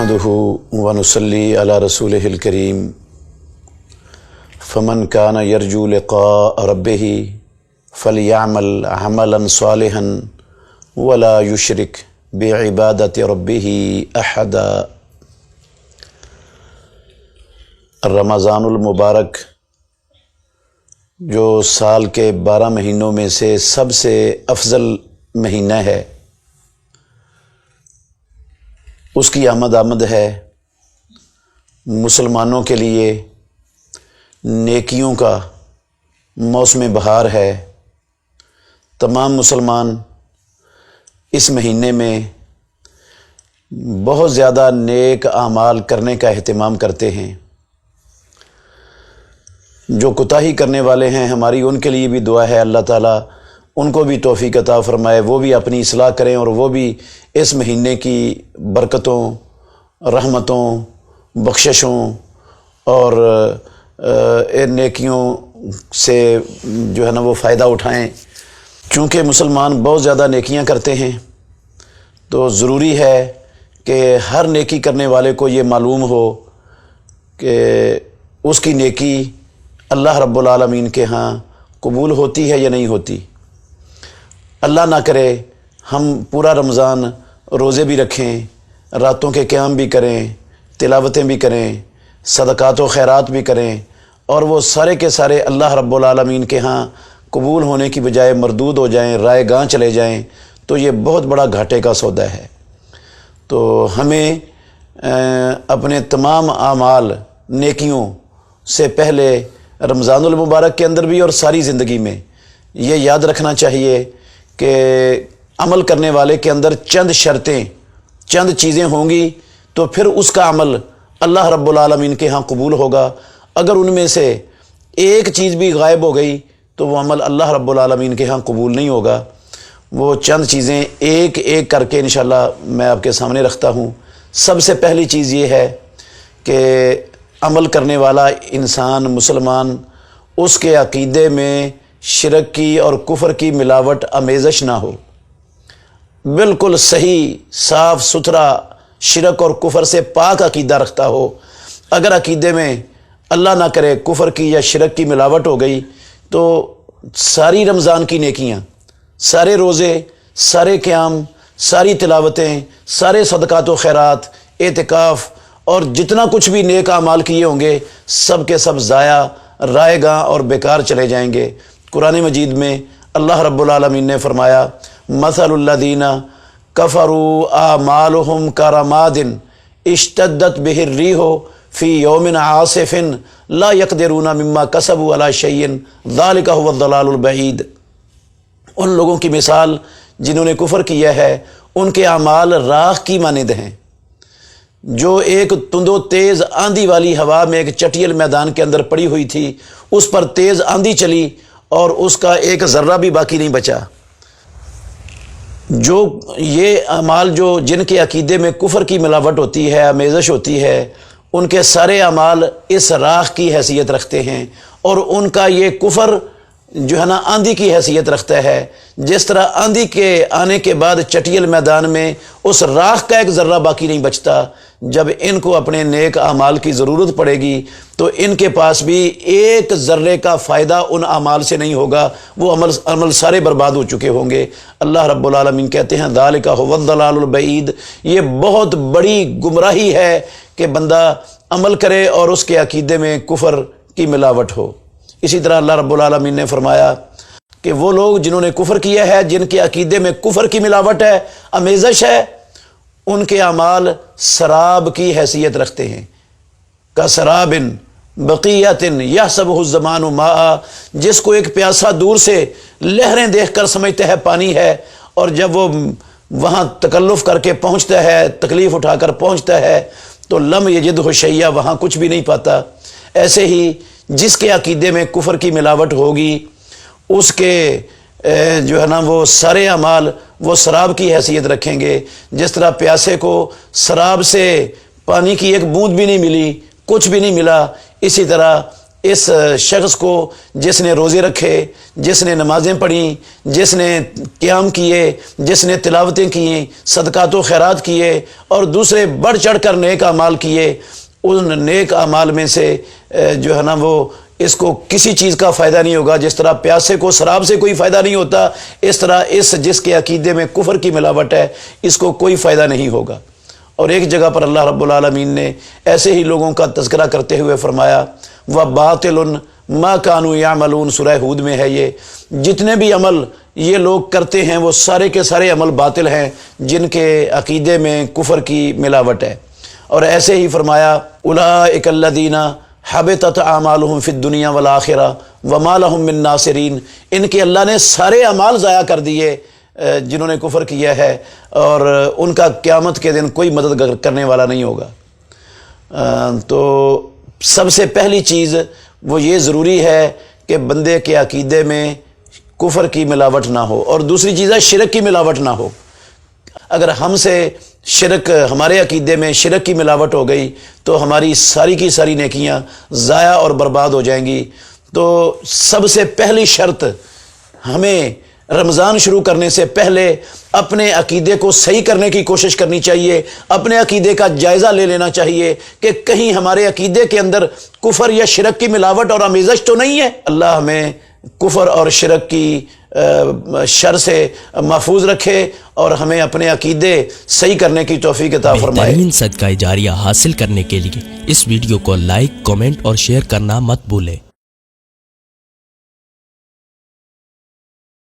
नहमदुहु व नुसल्ली अला रसूलिहिल करीम फमन कान यरजू लिक़ा रब्बिही फलयअमल अमलन सालिहन वला युशरिक बिइबादति रब्बिही अहदा। रमज़ानुल मुबारक जो साल के 12 महीनों में से सबसे अफजल महीना है, उसकी आमद है। मुसलमानों के लिए नेकियों का मौसम बहार है। तमाम मुसलमान इस महीने में बहुत ज़्यादा नेक आमाल करने का अहतमाम करते हैं। जो कोताही करने वाले हैं हमारी, उनके लिए भी दुआ है, अल्लाह ताला उनको भी तौफीक अता फरमाए, वो भी अपनी इस्लाह करें और वो भी इस महीने की बरकतों, रहमतों, बख्शिशों और नेकियों से जो है ना वो फ़ायदा उठाएं। चूँकि मुसलमान बहुत ज़्यादा नेकियां करते हैं तो ज़रूरी है कि हर नेकी करने वाले को ये मालूम हो कि उसकी नेकी अल्लाह रब्बुल आलमीन के यहाँ कबूल होती है या नहीं होती। अल्लाह ना करे हम पूरा रमज़ान रोज़े भी रखें, रातों के क़याम भी करें, तिलावतें भी करें, सदक़ात व खैरात भी करें और वो सारे के सारे अल्लाह रब्बुल आलमीन के यहाँ कबूल होने की बजाय मरदूद हो जाएं, रायगां चले जाएं, तो ये बहुत बड़ा घाटे का सौदा है। तो हमें अपने तमाम आमाल नेकियों से पहले रमज़ानुल मुबारक के अंदर भी और सारी ज़िंदगी में ये याद रखना चाहिए कि अमल करने वाले के अंदर चंद शर्तें, चंद चीज़ें होंगी तो फिर उसका अमल अल्लाह रब्बुल आलमीन के यहाँ कबूल होगा। अगर उनमें से एक चीज़ भी गायब हो गई तो वो अमल अल्लाह रब्बुल आलमीन के यहाँ कबूल नहीं होगा। वो चंद चीज़ें एक एक करके इंशाअल्लाह मैं आपके सामने रखता हूँ। सबसे पहली चीज़ ये है कि अमल करने वाला इंसान मुसलमान, उसके अक़ीदे में शिरक की और कुफ़र की मिलावट आमेज़श ना हो। बिल्कुल सही साफ़ सुथरा शिरक और कुफ़र से पाक अक़ीदा रखता हो। अगर अक़ीदे में अल्लाह ना करे कुफ़र की या शिरक की मिलावट हो गई तो सारी रमज़ान की नेकियां, सारे रोज़े, सारे क़याम, सारी तिलावतें, सारे सदक़ात व खैरात, एतिकाफ़ और जितना कुछ भी नेक आमाल किए होंगे सब के सब ज़ाया, रायगां और बेकार चले जाएंगे। कुरान मजीद में अल्लाह रब्बुल आलमीन ने फरमाया, मसलुल्लज़ीना कफ़रू आमालुहुम करमादिन इश्तद्दत बिहिर रीहो फ़ी यौमिन आसिफ़िन ला यक़दिरूना मिम्मा कसबू अला शैइन ज़ालिका हुवद दलालुल बईद। उन लोगों की मिसाल जिन्होंने कुफ़र किया है, उनके आमाल राख की मानिंद हैं जो एक तुंदो तेज़ आंधी वाली हवा में एक चटियल मैदान के अंदर पड़ी हुई थी। उस पर तेज़ आंधी चली और उसका एक ज़र्रा भी बाकी नहीं बचा। जो ये अमाल जो जिनके अक़ीदे में कुफ़र की मिलावट होती है, आमेज़श होती है, उनके सारे अमाल इस राख की हैसियत रखते हैं और उनका ये कुफ़र जो है ना आंधी की हैसियत रखता है। जिस तरह आंधी के आने के बाद चटियल मैदान में उस राख का एक ज़र्रा बाकी नहीं बचता, जब इनको अपने नेक अमाल की ज़रूरत पड़ेगी तो इनके पास भी एक ज़र्रे का फ़ायदा उन अमाल से नहीं होगा। वो अमल सारे बर्बाद हो चुके होंगे। अल्लाह रब्बुल आलमीन कहते हैं, ज़ालिका हुवद दलालुल बईद। ये बहुत बड़ी गुमराही है कि बंदा अमल करे और उसके अक़ीदे में कुफ़र की मिलावट हो। इसी तरह अल्लाह रब्बुल आलमीन ने फरमाया कि वो लोग जिन्होंने कुफ़र किया है, जिनके अक़ीदे में कुफ़र की मिलावट है, आमेज़श है, उनके अमाल शराब की हैसियत रखते हैं। का शराबिन बक़ियतिन यहसबुहु ज़मानु माआ, जिसको एक प्यासा दूर से लहरें देखकर समझता है पानी है और जब वो वहाँ तकल्लुफ़ करके पहुँचता है, तकलीफ़ उठाकर पहुँचता है तो लम यजिदहु शैया, वहाँ कुछ भी नहीं पाता। ऐसे ही जिसके अक़ीदे में कुफ़र की मिलावट होगी उसके जो है ना वो सारे अमाल वो शराब की हैसियत रखेंगे। जिस तरह प्यासे को शराब से पानी की एक बूंद भी नहीं मिली, कुछ भी नहीं मिला, इसी तरह اس شخص کو جس نے روزے رکھے، جس نے نمازیں پڑھیں، جس نے قیام کیے، جس نے تلاوتیں کیں، صدقات و خیرات کیے اور دوسرے بڑھ چڑھ کر نیک اعمال کیے، ان نیک اعمال میں سے جو ہے نا وہ اس کو کسی چیز کا فائدہ نہیں ہوگا۔ جس طرح پیاسے کو شراب سے کوئی فائدہ نہیں ہوتا، اس طرح جس کے عقیدے میں کفر کی ملاوٹ ہے اس کو کوئی فائدہ نہیں ہوگا۔ اور ایک جگہ پر اللہ رب العالمین نے ایسے ہی لوگوں کا تذکرہ کرتے ہوئے فرمایا وَبَاطِلٌ مَا كَانُوا يَعْمَلُونَ، سورہ ہود میں ہے یہ، جتنے بھی عمل یہ لوگ کرتے ہیں وہ سارے کے سارے عمل باطل ہیں جن کے عقیدے میں کفر کی ملاوٹ ہے۔ اور ایسے ہی فرمایا اولئک الذین حبطت اعمالهم فی الدنیا والآخرہ وما لهم من ناصرین، ان کے اللہ نے سارے اعمال ضائع کر دیے جنہوں نے کفر کیا ہے، اور ان کا قیامت کے دن کوئی مدد کرنے والا نہیں ہوگا۔ تو سب سے پہلی چیز وہ یہ ضروری ہے کہ بندے کے عقیدے میں کفر کی ملاوٹ نہ ہو، اور دوسری چیز ہے شرک کی ملاوٹ نہ ہو۔ اگر ہم سے شرک، ہمارے عقیدے میں شرک کی ملاوٹ ہو گئی تو ہماری ساری کی ساری نیکیاں ضائع اور برباد ہو جائیں گی۔ تو سب سے پہلی شرط، ہمیں رمضان شروع کرنے سے پہلے اپنے عقیدے کو صحیح کرنے کی کوشش کرنی چاہیے، اپنے عقیدے کا جائزہ لے لینا چاہیے کہ کہیں ہمارے عقیدے کے اندر کفر یا شرک کی ملاوٹ اور آمیزش تو نہیں ہے۔ اللہ ہمیں کفر اور شرک کی شر سے محفوظ رکھے اور ہمیں اپنے عقیدے صحیح کرنے کی توفیق عطا فرمائے۔ بہترین صدقہ جاریہ حاصل کرنے کے لیے اس ویڈیو کو لائک، کمنٹ اور شیئر کرنا مت بھولیں۔